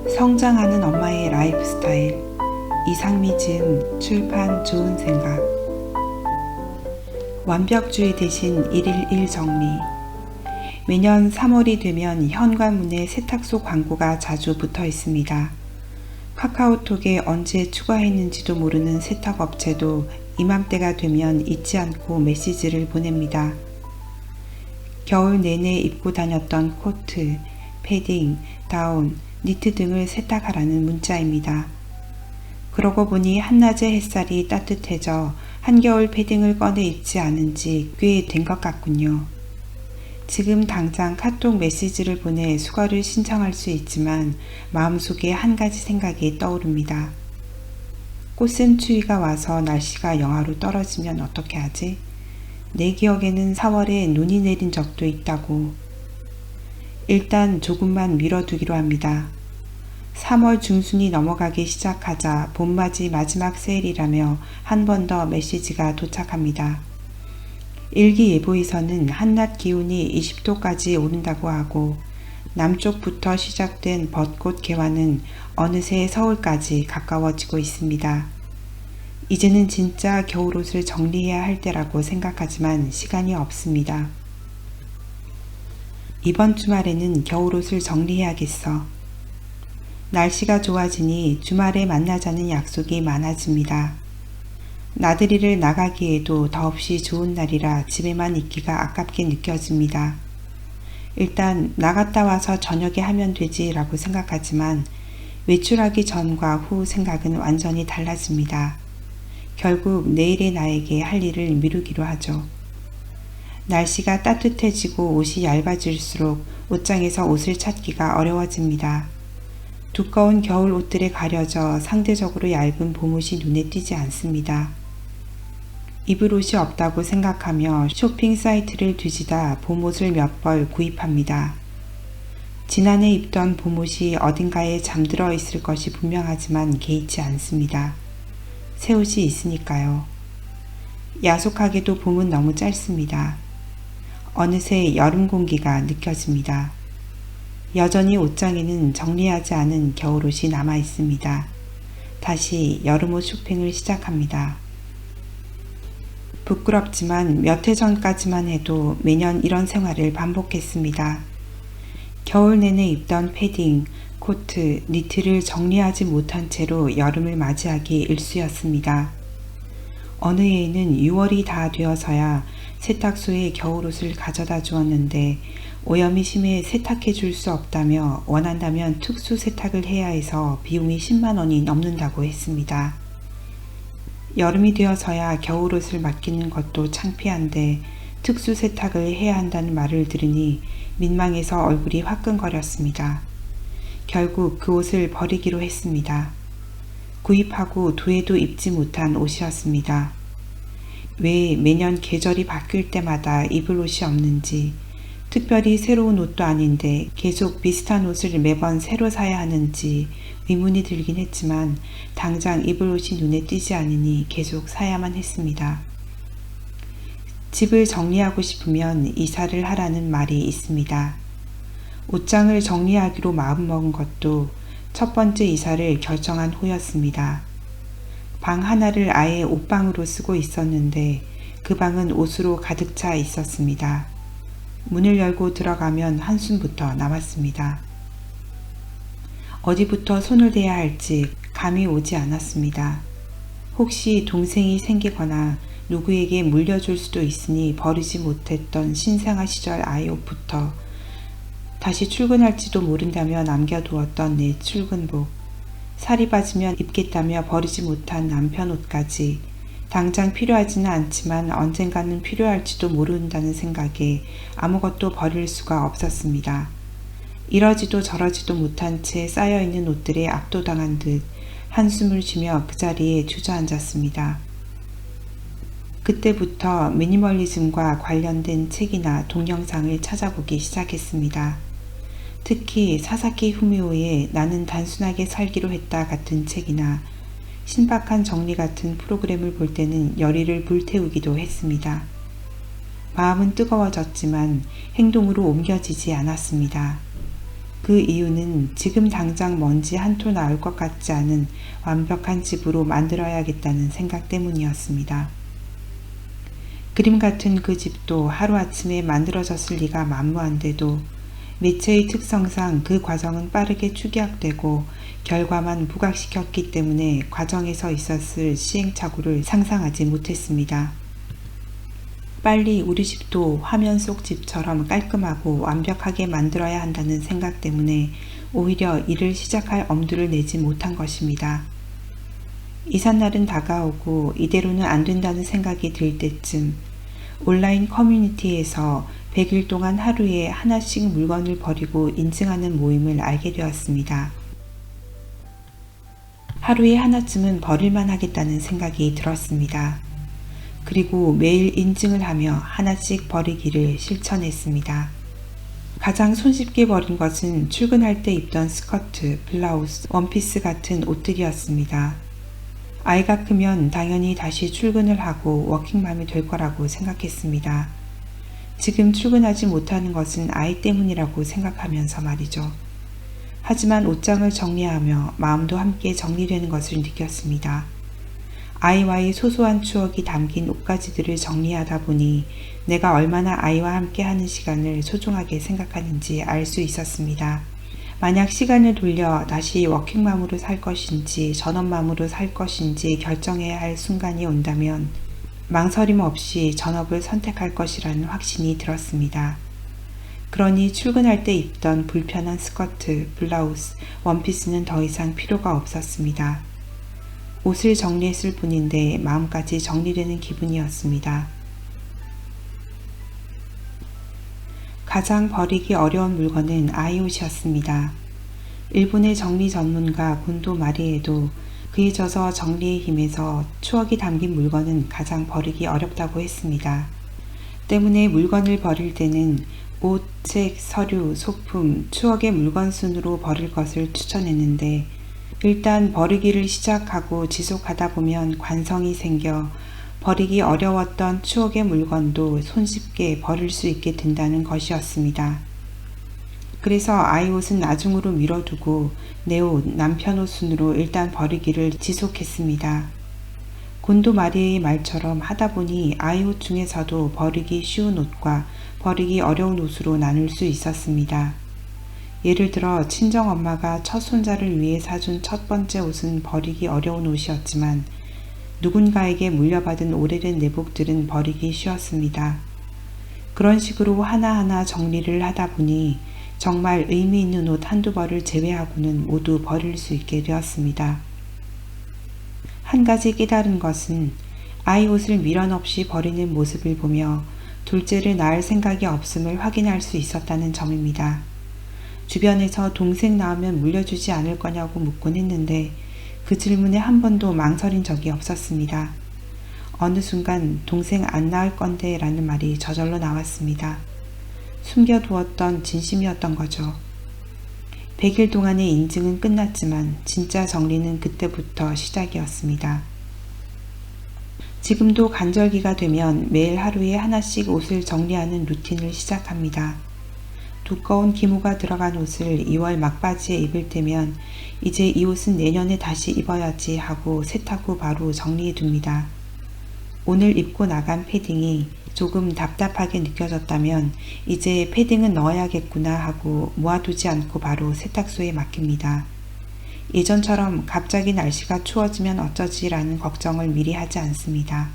성장하는 엄마의 라이프 스타일. 이상미 지음, 출판 좋은 생각. 완벽주의 대신 1일 1정리. 매년 3월이 되면 현관문에 세탁소 광고가 자주 붙어 있습니다. 카카오톡에 언제 추가했는지도 모르는 세탁업체도 이맘때가 되면 잊지 않고 메시지를 보냅니다. 겨울 내내 입고 다녔던 코트, 패딩, 다운, 니트 등을 세탁하라는 문자입니다. 그러고 보니 한낮의 햇살이 따뜻해져 한겨울 패딩을 꺼내 입지 않은 지 꽤 된 것 같군요. 지금 당장 카톡 메시지를 보내 수거를 신청할 수 있지만 마음속에 한 가지 생각이 떠오릅니다. 꽃샘 추위가 와서 날씨가 영하로 떨어지면 어떻게 하지? 내 기억에는 4월에 눈이 내린 적도 있다고. 일단 조금만 미뤄두기로 합니다. 3월 중순이 넘어가기 시작하자 봄맞이 마지막 세일이라며 한 번 더 메시지가 도착합니다. 일기예보에서는 한낮 기온이 20도까지 오른다고 하고 남쪽부터 시작된 벚꽃 개화는 어느새 서울까지 가까워지고 있습니다. 이제는 진짜 겨울옷을 정리해야 할 때라고 생각하지만 시간이 없습니다. 이번 주말에는 겨울옷을 정리해야겠어. 날씨가 좋아지니 주말에 만나자는 약속이 많아집니다. 나들이를 나가기에도 더없이 좋은 날이라 집에만 있기가 아깝게 느껴집니다. 일단 나갔다 와서 저녁에 하면 되지 라고 생각하지만 외출하기 전과 후 생각은 완전히 달라집니다. 결국 내일의 나에게 할 일을 미루기로 하죠. 날씨가 따뜻해지고 옷이 얇아질수록 옷장에서 옷을 찾기가 어려워집니다. 두꺼운 겨울 옷들에 가려져 상대적으로 얇은 봄옷이 눈에 띄지 않습니다. 입을 옷이 없다고 생각하며 쇼핑 사이트를 뒤지다 봄옷을 몇 벌 구입합니다. 지난해 입던 봄옷이 어딘가에 잠들어 있을 것이 분명하지만 개의치 않습니다. 새 옷이 있으니까요. 야속하게도 봄은 너무 짧습니다. 어느새 여름 공기가 느껴집니다. 여전히 옷장에는 정리하지 않은 겨울옷이 남아 있습니다. 다시 여름옷 쇼핑을 시작합니다. 부끄럽지만 몇 해 전까지만 해도 매년 이런 생활을 반복했습니다. 겨울 내내 입던 패딩, 코트, 니트를 정리하지 못한 채로 여름을 맞이하기 일쑤였습니다. 어느 해에는 6월이 다 되어서야 세탁소에 겨울옷을 가져다 주었는데 오염이 심해 세탁해 줄 수 없다며 원한다면 특수 세탁을 해야 해서 비용이 10만 원이 넘는다고 했습니다. 여름이 되어서야 겨울옷을 맡기는 것도 창피한데 특수 세탁을 해야 한다는 말을 들으니 민망해서 얼굴이 화끈거렸습니다. 결국 그 옷을 버리기로 했습니다. 구입하고 두 해도 입지 못한 옷이었습니다. 왜 매년 계절이 바뀔 때마다 입을 옷이 없는지, 특별히 새로운 옷도 아닌데 계속 비슷한 옷을 매번 새로 사야 하는지 의문이 들긴 했지만 당장 입을 옷이 눈에 띄지 않으니 계속 사야만 했습니다. 집을 정리하고 싶으면 이사를 하라는 말이 있습니다. 옷장을 정리하기로 마음먹은 것도 첫 번째 이사를 결정한 후였습니다. 방 하나를 아예 옷방으로 쓰고 있었는데 그 방은 옷으로 가득 차 있었습니다. 문을 열고 들어가면 한숨부터 나왔습니다. 어디부터 손을 대야 할지 감이 오지 않았습니다. 혹시 동생이 생기거나 누구에게 물려줄 수도 있으니 버리지 못했던 신생아 시절 아이 옷부터 다시 출근할지도 모른다며 남겨두었던 내 출근복, 살이 빠지면 입겠다며 버리지 못한 남편 옷까지 당장 필요하지는 않지만 언젠가는 필요할지도 모른다는 생각에 아무것도 버릴 수가 없었습니다. 이러지도 저러지도 못한 채 쌓여있는 옷들에 압도당한 듯 한숨을 쉬며 그 자리에 주저앉았습니다. 그때부터 미니멀리즘과 관련된 책이나 동영상을 찾아보기 시작했습니다. 특히 사사키 후미오의 나는 단순하게 살기로 했다 같은 책이나 신박한 정리 같은 프로그램을 볼 때는 열의를 불태우기도 했습니다. 마음은 뜨거워졌지만 행동으로 옮겨지지 않았습니다. 그 이유는 지금 당장 먼지 한 톨 나올 것 같지 않은 완벽한 집으로 만들어야겠다는 생각 때문이었습니다. 그림 같은 그 집도 하루아침에 만들어졌을 리가 만무한데도 매체의 특성상 그 과정은 빠르게 축약되고 결과만 부각시켰기 때문에 과정에서 있었을 시행착오를 상상하지 못했습니다. 빨리 우리 집도 화면 속 집처럼 깔끔하고 완벽하게 만들어야 한다는 생각 때문에 오히려 일을 시작할 엄두를 내지 못한 것입니다. 이삿날은 다가오고 이대로는 안 된다는 생각이 들 때쯤 온라인 커뮤니티에서 100일 동안 하루에 하나씩 물건을 버리고 인증하는 모임을 알게 되었습니다. 하루에 하나쯤은 버릴만 하겠다는 생각이 들었습니다. 그리고 매일 인증을 하며 하나씩 버리기를 실천했습니다. 가장 손쉽게 버린 것은 출근할 때 입던 스커트, 블라우스, 원피스 같은 옷들이었습니다. 아이가 크면 당연히 다시 출근을 하고 워킹맘이 될 거라고 생각했습니다. 지금 출근하지 못하는 것은 아이 때문이라고 생각하면서 말이죠. 하지만 옷장을 정리하며 마음도 함께 정리되는 것을 느꼈습니다. 아이와의 소소한 추억이 담긴 옷가지들을 정리하다 보니 내가 얼마나 아이와 함께 하는 시간을 소중하게 생각하는지 알 수 있었습니다. 만약 시간을 돌려 다시 워킹맘으로 살 것인지 전업맘으로 살 것인지 결정해야 할 순간이 온다면 망설임 없이 전업을 선택할 것이라는 확신이 들었습니다. 그러니 출근할 때 입던 불편한 스커트, 블라우스, 원피스는 더 이상 필요가 없었습니다. 옷을 정리했을 뿐인데 마음까지 정리되는 기분이었습니다. 가장 버리기 어려운 물건은 아이 옷이었습니다. 일본의 정리 전문가 곤도 마리에도 그에 져서 정리의 힘에서 추억이 담긴 물건은 가장 버리기 어렵다고 했습니다. 때문에 물건을 버릴 때는 옷, 책, 서류, 소품, 추억의 물건 순으로 버릴 것을 추천했는데 일단 버리기를 시작하고 지속하다 보면 관성이 생겨 버리기 어려웠던 추억의 물건도 손쉽게 버릴 수 있게 된다는 것이었습니다. 그래서 아이 옷은 나중으로 미뤄두고 내 옷, 남편 옷 순으로 일단 버리기를 지속했습니다. 곤도 마리의 말처럼 하다 보니 아이 옷 중에서도 버리기 쉬운 옷과 버리기 어려운 옷으로 나눌 수 있었습니다. 예를 들어 친정엄마가 첫 손자를 위해 사준 첫 번째 옷은 버리기 어려운 옷이었지만 누군가에게 물려받은 오래된 내복들은 버리기 쉬웠습니다. 그런 식으로 하나하나 정리를 하다 보니 정말 의미 있는 옷 한두 벌을 제외하고는 모두 버릴 수 있게 되었습니다. 한 가지 깨달은 것은 아이 옷을 미련 없이 버리는 모습을 보며 둘째를 낳을 생각이 없음을 확인할 수 있었다는 점입니다. 주변에서 동생 낳으면 물려주지 않을 거냐고 묻곤 했는데 그 질문에 한 번도 망설인 적이 없었습니다. 어느 순간 동생 안 낳을 건데 라는 말이 저절로 나왔습니다. 숨겨두었던 진심이었던 거죠. 100일 동안의 인증은 끝났지만 진짜 정리는 그때부터 시작이었습니다. 지금도 간절기가 되면 매일 하루에 하나씩 옷을 정리하는 루틴을 시작합니다. 두꺼운 기모가 들어간 옷을 2월 막바지에 입을 때면 이제 이 옷은 내년에 다시 입어야지 하고 세탁 후 바로 정리해 둡니다. 오늘 입고 나간 패딩이 조금 답답하게 느껴졌다면 이제 패딩은 넣어야겠구나 하고 모아두지 않고 바로 세탁소에 맡깁니다. 예전처럼 갑자기 날씨가 추워지면 어쩌지라는 걱정을 미리 하지 않습니다.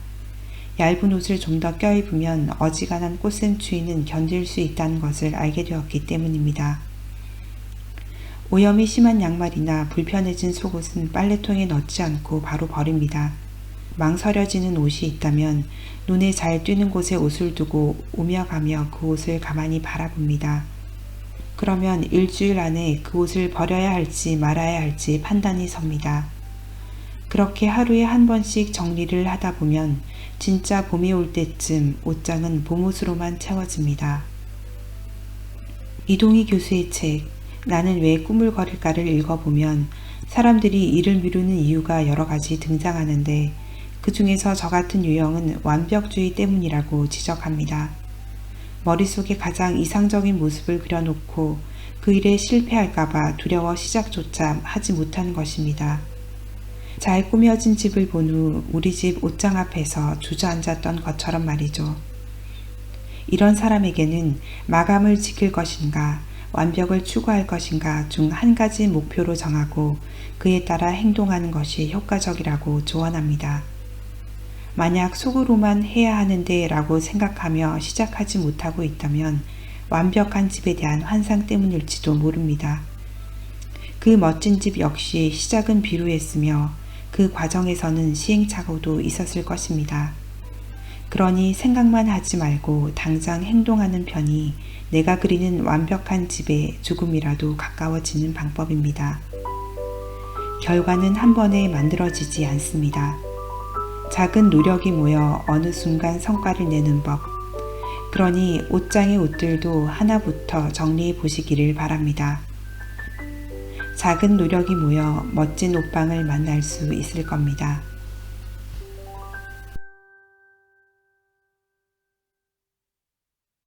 얇은 옷을 좀 더 껴입으면 어지간한 꽃샘 추위는 견딜 수 있다는 것을 알게 되었기 때문입니다. 오염이 심한 양말이나 불편해진 속옷은 빨래통에 넣지 않고 바로 버립니다. 망설여지는 옷이 있다면 눈에 잘 띄는 곳에 옷을 두고 오며 가며 그 옷을 가만히 바라봅니다. 그러면 일주일 안에 그 옷을 버려야 할지 말아야 할지 판단이 섭니다. 그렇게 하루에 한 번씩 정리를 하다 보면 진짜 봄이 올 때쯤 옷장은 봄옷으로만 채워집니다. 이동희 교수의 책 나는 왜 꿈을 거릴까를 읽어보면 사람들이 일을 미루는 이유가 여러 가지 등장하는데 그 중에서 저 같은 유형은 완벽주의 때문이라고 지적합니다. 머릿속에 가장 이상적인 모습을 그려놓고 그 일에 실패할까봐 두려워 시작조차 하지 못하는 것입니다. 잘 꾸며진 집을 본 후 우리 집 옷장 앞에서 주저앉았던 것처럼 말이죠. 이런 사람에게는 마감을 지킬 것인가, 완벽을 추구할 것인가 중 한 가지 목표로 정하고 그에 따라 행동하는 것이 효과적이라고 조언합니다. 만약 속으로만 해야 하는데 라고 생각하며 시작하지 못하고 있다면 완벽한 집에 대한 환상 때문일지도 모릅니다. 그 멋진 집 역시 시작은 비루했으며 그 과정에서는 시행착오도 있었을 것입니다. 그러니 생각만 하지 말고 당장 행동하는 편이 내가 그리는 완벽한 집에 조금이라도 가까워지는 방법입니다. 결과는 한 번에 만들어지지 않습니다. 작은 노력이 모여 어느 순간 성과를 내는 법. 그러니 옷장의 옷들도 하나부터 정리해 보시기를 바랍니다. 작은 노력이 모여 멋진 옷방을 만날 수 있을 겁니다.